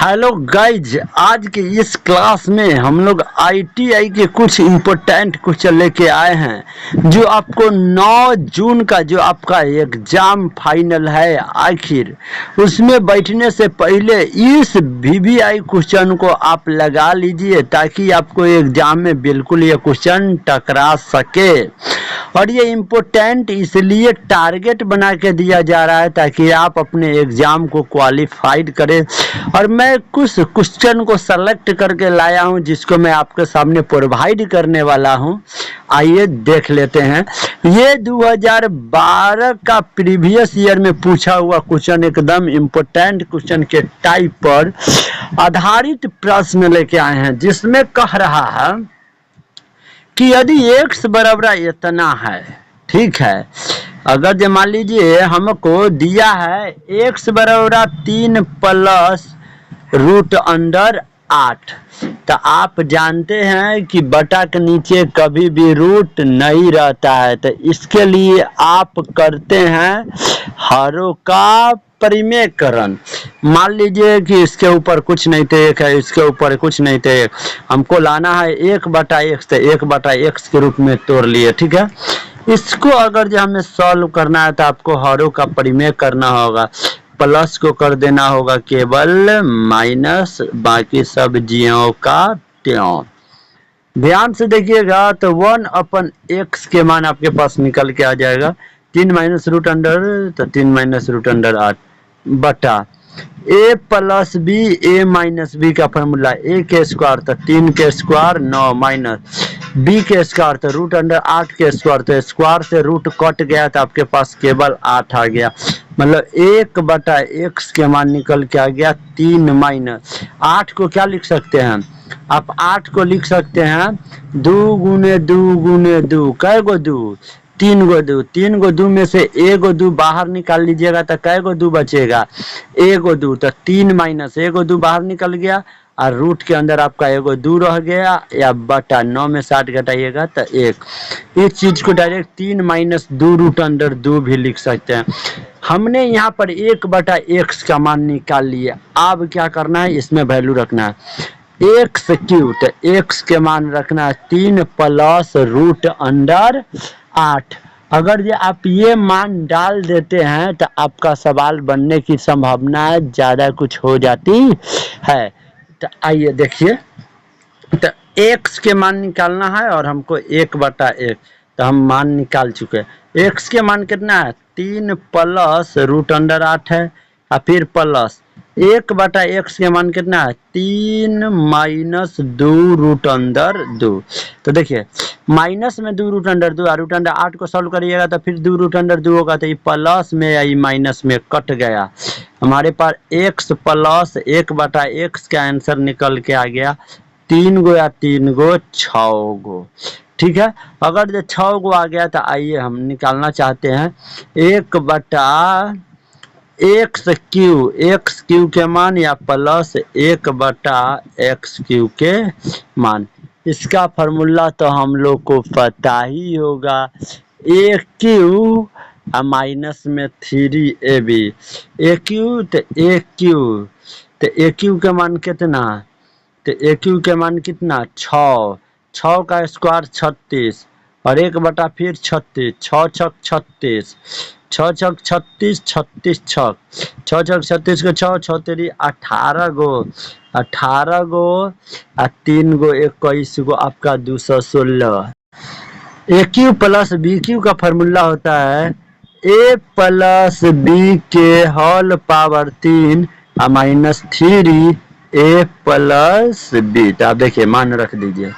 Hello guys, आज के इस क्लास में हम लोग आईटीआई के कुछ इम्पोर्टेंट क्वेश्चन लेके आए हैं जो आपको 9 जून का जो आपका एग्जाम फाइनल है आखिर उसमें बैठने से पहले इस वीवीआई क्वेश्चन को आप लगा लीजिए ताकि आपको एग्जाम में बिल्कुल ये क्वेश्चन टकरा सके। और ये इम्पोर्टेंट इसलिए टारगेट बना के दिया जा रहा है ताकि आप अपने एग्जाम को क्वालिफाइड करें। और मैं कुछ क्वेश्चन को सेलेक्ट करके लाया हूं जिसको मैं आपके सामने प्रोवाइड करने वाला हूं। आइए देख लेते हैं। ये 2012 का प्रीवियस ईयर में पूछा हुआ क्वेश्चन, एकदम इम्पोर्टेंट क्वेश्चन के टाइप पर आधारित प्रश्न लेके आए हैं जिसमें कह रहा है कि यदि x बराबर इतना है, ठीक है, अगर जो मान लीजिए हमको दिया है x बराबर 3 प्लस रूट अंडर 8, तो आप जानते हैं कि बटा के नीचे कभी भी रूट नहीं रहता है, तो इसके लिए आप करते हैं हरों का परिमेयकरण। मान लीजिए कि इसके ऊपर कुछ नहीं थे एक है, इसके ऊपर कुछ नहीं थे एक, हमको लाना है 1/x, तो 1/x के रूप में तोड़ लिए, ठीक है। इसको अगर जो हमें सॉल्व करना है तो आपको हरों का परिमेय करना होगा, प्लस को कर देना होगा केवल माइनस, बाकी सब जियों का त्यों। ध्यान से देखिएगा तो 1/x के मान आपके पास निकल के आ जाएगा, 3 माइनस रूट अंडर, तो 3 माइनस रूट अंडर 8 बटा a plus B, a minus B का फॉर्मूला a के स्क्वायर, तो 3 के स्क्वायर 9 माइनस b के स्क्वायर, तो रूट अंडर 8 के स्क्वायर, तो स्क्वायर से रूट कट गया तो आपके पास केवल 8 आ गया, मतलब 1/x के मान निकल के आ गया 3 माइनस 8 को क्या लिख सकते हैं आप, 8 को लिख सकते हैं 2 गुने 2 गुने 2, कै गो 2, 3 गो 2, 3 गो 2 में से 1 गो 2 बाहर निकाल लीजिएगा तो कै गो 2 बचेगा, 1 गो 2, तो 3 माइनस 1 गो 2 बाहर निकल गया और रूट के अंदर आपका 1 गो 2 रह गया, या बटा 9 में 60 घटाइएगा तो 1। इस चीज को डायरेक्ट 3 माइनस 2 रूट अंडर 2 भी लिख सकते हैं। हमने यहाँ पर 1/x का मान निकाल लिया, अब क्या करना है, इसमें वैल्यू रखना है x क्यूब, तो x के मान रखना है 3 प्लस रूट अंडर 8। अगर ये आप ये मान डाल देते हैं तो आपका सवाल बनने की संभावना ज़्यादा कुछ हो जाती है। तो आइए देखिए, तो x के मान निकालना है और हमको 1/1, तो हम मान निकाल चुके हैं। x के मान कितना है, 3 प्लस रूट अंडर 8 है, और फिर प्लस 1/x के मान कितना है, 3 माइनस 2 रूट अंडर 2। तो देखिए माइनस में 2 रूट अंडर 2, रूट अंडर 8 को सॉल्व करिएगा तो फिर 2 रूट अंडर 2 होगा, तो ये प्लस में या ये माइनस में कट गया, हमारे पास x प्लस 1/x का आंसर निकल के आ गया 3 गो या 3 गो 6 गो, ठीक है। अगर जो 6 गो आ गया तो आइए हम निकालना चाहते हैं 1/x क्यू के मान या प्लस 1/x क्यू के मान। इसका फार्मूला तो हम लोग को पता ही होगा, ए क्यू माइनस में 3ab, ए क्यू तो ए क्यू, तो ए क्यू के मान कितना, तो ए क्यू के मान कितना 6, 6 का स्क्वायर 36 और 1 फिर 36, 6 छक 36, 6 छक 36, 36 छक 6 छक 36 को 6 6 तेरी 18 गो, 18 गो और 3 गो 21 गो, आपका 216। ए क्यू प्लस बी क्यू का फॉर्मूला होता है ए प्लस बी के होल पावर 3 माइनस 3 ए प्लस बी। तो आप देखिए मान रख दीजिए,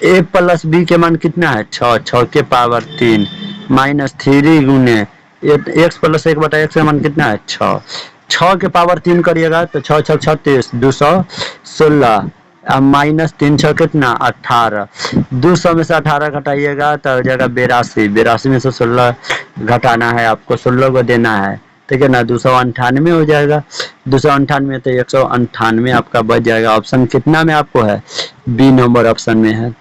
ए प्लस बी के मान कितना है 6, 6 के पावर 3 माइनस 3 गुने x प्लस 1/x का मान कितना है 6, 6 के पावर 3 करिएगा तो 6 6 36 216, माइनस 3 6 कितना 18, 200 में से 18 घटाइएगा तो हो जाएगा 82, 82 में से 16 घटाना है आपको, 16 को देना है, ठीक है ना, 298 हो जाएगा, 298 तो 198 आपका बच जाएगा। ऑप्शन कितना में आपको है, बी नंबर ऑप्शन में है।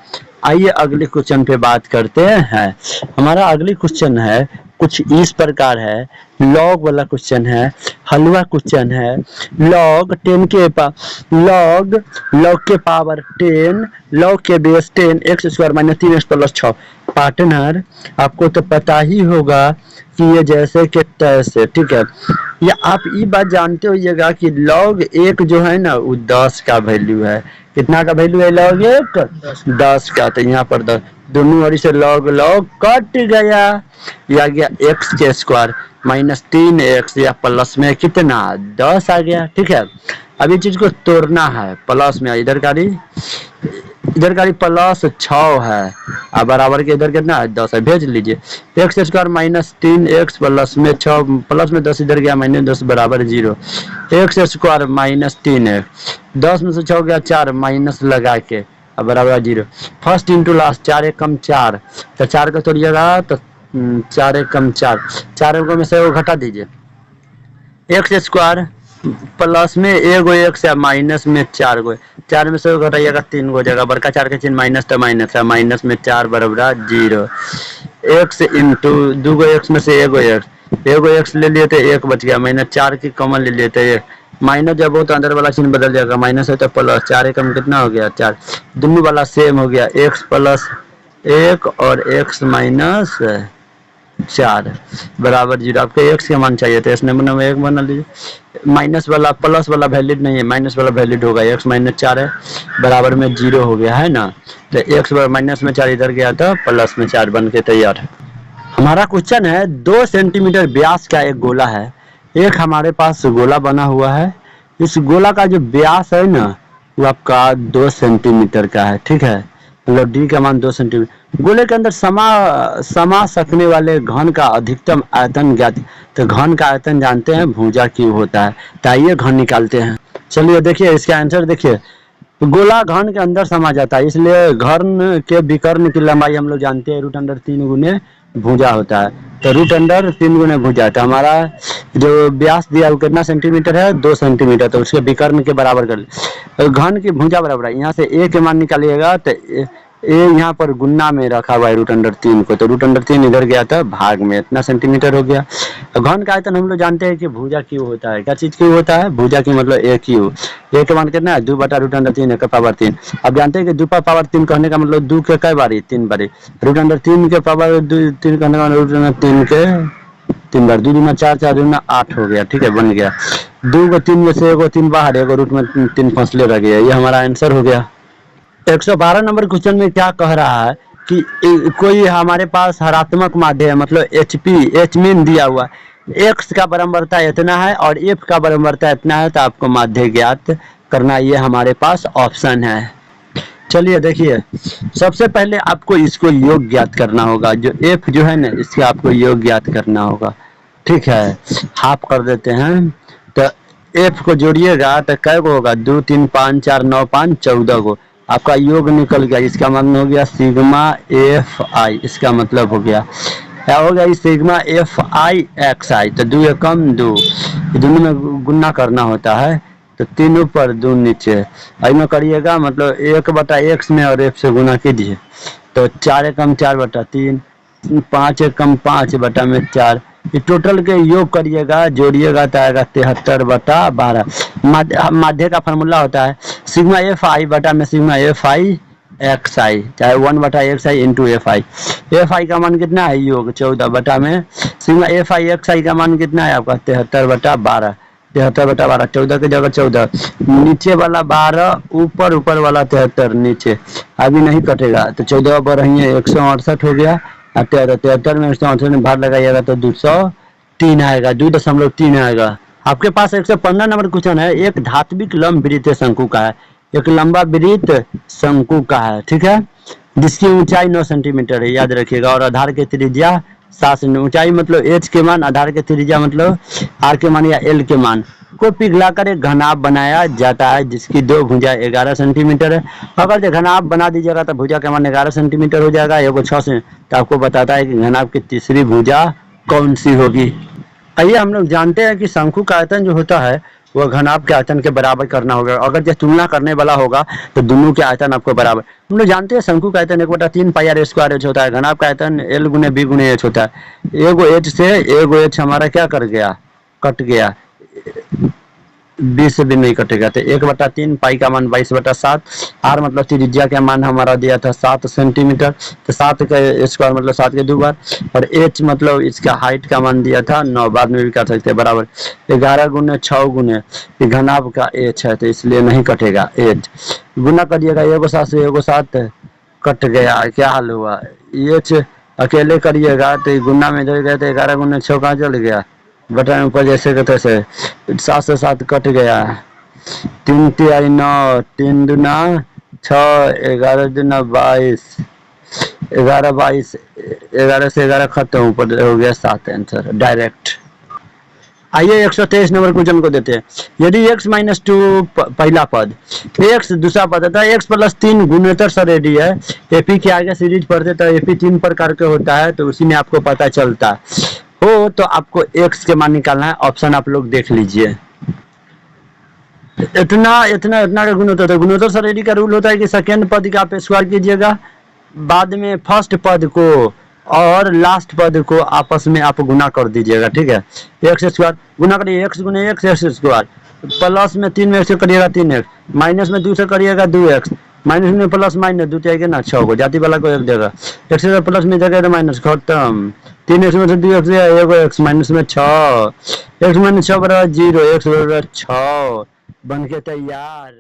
आइए अगले क्वेश्चन पे बात करते हैं। हमारा अगली क्वेश्चन है कुछ इस प्रकार है। लॉग वाला क्वेश्चन है, हलवा क्वेश्चन है। लॉग लॉग के पावर 10, लॉग के base 10, x square minus 3x plus 6। Partner आपको तो पता ही होगा कि ये जैसे कि तैसे, ठीक है। ये आप ये बात जानते होइएगा कि लॉग एक जो है ना वो 10 का वैल्यू है। कितना का वैल्यू है लॉग एक? 10 का। तो यहाँ पर 10, दोनों ओर से लॉग लॉग कट गया, ये आ गया एक्स के स्क्वायर माइनस 3x या प्लस में कितना 10 आ गया, ठीक है। अब ये चीज को तोड़ना है, प्लस में इधर का प्लस 6 है और बराबर के इधर कितना है 10 है, भेज लीजिए। X square minus 3x plus में 6 प्लस में 10 इधर गया माइनस 10 बराबर 0। एक्स स्क्वायर माइनस 3x 10 में से 6 गया 4 माइनस लगा के अब बराबर 0। फर्स्ट इंटू लास्ट 4 एक कम 4, तो 4 का तोड़िएगा तो 4 एक कम 4, 4 में से वो घटा दीजिए। एक्स स्क्वायर प्लस में एगो एक्स या माइनस में 4 गो, 4 में से वो घटाइएगा 3 गो जगह बड़का 4 के चिन्ह माइनस तो माइनस है, माइनस में 4 बराबर 0। एक्स इंटू 2 गो एक्स में से एगो एक्स ले लिए तो 1 बच गया, माइनस 4 की कॉमन ले लिए तो 1, माइनस जब हो तो अंदर वाला चिन्ह बदल जाएगा, माइनस है तो प्लस, 4 एकम कितना हो गया 4, दोनों वाला सेम हो गया, एक्स प्लस 1 और एक्स माइनस 4 बराबर 0। आपको एक्स के मान चाहिए थे, इस नंबर में 1 बना लीजिए। माइनस वाला प्लस वाला वैलिड नहीं है, माइनस वाला वैलिड होगा, एक्स माइनस 4 है बराबर में 0 हो गया है ना। तो एक्स माइनस में 4 इधर गया था, प्लस में 4 बन के तैयार है। हमारा क्वेश्चन है 2 सेंटीमीटर व्यास का एक गोला है। एक हमारे पास गोला बना हुआ है, इस गोला का जो व्यास है ना वो आपका 2 सेंटीमीटर का है, ठीक है। मतलब डी का मान 2 सेंटीमीटर। गोले के अंदर समा सकने वाले घन का अधिकतम आयतन ज्ञात। तो घन का आयतन जानते हैं भुजा क्यों होता है, तो आइए घन निकालते हैं। चलिए देखिए इसका आंसर देखिए, गोला घन के अंदर समा जाता है, इसलिए घन के विकर्ण की लंबाई हम लोग जानते हैं √3 गुने भुजा होता है। तो √3 गुने भुजा, तो हमारा जो व्यास दिया वो कितना सेंटीमीटर है 2 सेंटीमीटर, तो उसके विकर्ण के बराबर कर ले। घन की भुजा बराबर है, यहाँ से ए के मान निकालिएगा तो ए यहाँ पर गुन्ना में रखा हुआ है √3 को, तो √3 इधर गया था भाग में, इतना सेंटीमीटर हो गया। घन का आयतन हम लोग जानते हैं कि भुजा क्यों होता है, क्या चीज क्यों होता है भुजा की, मतलब ए क्यू। ए के मान कितना है 2 बटा √3 का पावर 3। अब जानते हैं कि 2 पावर 3 कहने का मतलब 2 के कई बारी 3 बारी, √3 के पावर 3 कहने का √3 के 3 बार, 2 दूना 4 4 दूना 8 हो गया, ठीक है बन गया। 2 को 3 में से एगो 3 बाहर, एगो रूट में 3 फंसले रह गया, ये हमारा आंसर हो गया। 112 नंबर क्वेश्चन में क्या कह रहा है कि कोई हमारे पास हरात्मक माध्य है, मतलब एच मीन दिया हुआ, एक्स का बराबरता इतना है और एफ का बराबरता इतना है, तो आपको माध्य ज्ञात करना, ये हमारे पास ऑप्शन है। चलिए देखिए, सबसे पहले आपको इसको योग ज्ञात करना होगा, जो एफ जो है ना इसके आपको योग ज्ञात करना होगा, ठीक है। हाफ कर देते हैं, तो एफ को जोड़िएगा तो कै गो होगा 2 3 5 4 9 5 14 गो, आपका योग निकल गया, इसका मतलब हो गया सिग्मा एफ आई, इसका मतलब हो गया क्या हो गया सिग्मा एफ आई एक्स आई। तो 2 एकम 2, दोनों में गुना करना होता है, तो 3 ऊपर 2 नीचे, में करिएगा मतलब 1 बटा x में और f से गुना कीजिए, तो 4 एकम 4 बटा 3, 5 एकम 5 बटा में 4, ये टोटल के योग करिएगा जोड़िएगा तो आएगा 73 बटा 12। माध्य का फार्मूला होता है सिग्मा एफ आई बटा में सिग्मा एफ आई एक्स आई, चाहे 1 बटा x I into F I. F I का मान कितना है योग 14 बटा में सिग्मा एफ आई एक्स आई का मान कितना है आपका 73 बटा 12, 73 बटा 12, 14 की जगह 14, नीचे वाला 12 ऊपर वाला 73 नीचे, अभी नहीं कटेगा, तो 14 पर रही 168 हो गया, 73 में 168 में भाग लगाइएगा तो 203 आएगा, 2.3 आएगा। आपके पास 115 नंबर क्वेश्चन है, एक धात्विक लंब वृत्त शंकु का है, एक लंबा वृत्त शंकु का है, ठीक है, जिसकी ऊंचाई 9 सेंटीमीटर है, याद रखिएगा, और आधार के त्रिज्या 7 सेंटीमीटर, ऊंचाई मतलब एच के मान, आधार के त्रिज्या मतलब आर के मान या एल के मान को पिघलाकर एक घनाभ बनाया जाता है, जिसकी 2 भुजा 11 सेंटीमीटर है। अगर जो घनाभ बना दीजिएगा तो भुजा का मान 11 सेंटीमीटर हो जाएगा, एगो 6 से, तो आपको बताता है कि घनाभ की तीसरी भुजा कौन सी होगी। आइए हम लोग जानते हैं कि शंकु का आयतन जो होता है वो घनाभ के आयतन के बराबर करना होगा। अगर जो तुलना करने वाला होगा तो दोनों के आयतन आपको बराबर। हम लोग जानते हैं शंकु का आयतन 1/3 पाई आर स्क्वायर एच होता है, घनाभ का आयतन एल गुने बी गुने एच होता है। एगो एच से एगो एच हमारा क्या कर गया, कट गया, बी से भी नहीं कटेगा। तो 1/3 पाई का मान 22/7, आर मतलब त्रिज्या का मान हमारा दिया था 7 सेंटीमीटर, तो 7 का स्क्वायर मतलब 7 के 2 बार, और एच मतलब इसका हाइट का मान दिया था 9, बाद में भी कर सकते हैं, बराबर 11 गुने 6 गुने घनाभ का एच है तो इसलिए नहीं कटेगा। एच गुना करिएगा, एगो 7 से एगो 7 कट गया, क्या हाल हुआ। एच अकेले करिएगा तो गुना में जल गया तो 11 गुने 6 कहाँ चल गया, बटन ऊपर जैसे के तैसे 7 से 7 कट गया, 3 तिहाई 9, 3 दूना 6, 11 दूना 22, 11 22, 11 से 11 खत्म, ऊपर हो गया 7 आंसर डायरेक्ट। आइए 123 नंबर क्वेश्चन को देते हैं। यदि x - 2 पहला पद, x दूसरा पद था, x + 3 गुणोत्तर सरेडी है, एपी के आगे सीरीज पढ़ते तो एपी 3 प्रकार के होता है, तो उसी में आपको पता चलता हो। तो आपको x के मान निकालना है, ऑप्शन आप लोग देख लीजिए। इतना इतना इतना का गुणोत्तर था। गुणोत्तर सरेडी का रूल होता है कि सेकेंड पद का आप स्क्वायर कीजिएगा, बाद में फर्स्ट पद को और लास्ट पद को आपस में आप गुना कर दीजिएगा, ठीक है। एक्स स्क्वायर गुना करिए, x गुने x स्क्वायर, प्लस में 3 में x करिएगा 3x, माइनस में 2 से करिएगा 2x, माइनस में प्लस माइनस 2 आएगा ना 6 को, जाति वाला को 1 देगा, x प्लस में जगह माइनस खत्म, 3x में से 2x एगो x, माइनस में 6, x - 6 बराबर 0, x बराबर 6 बन के तैयार।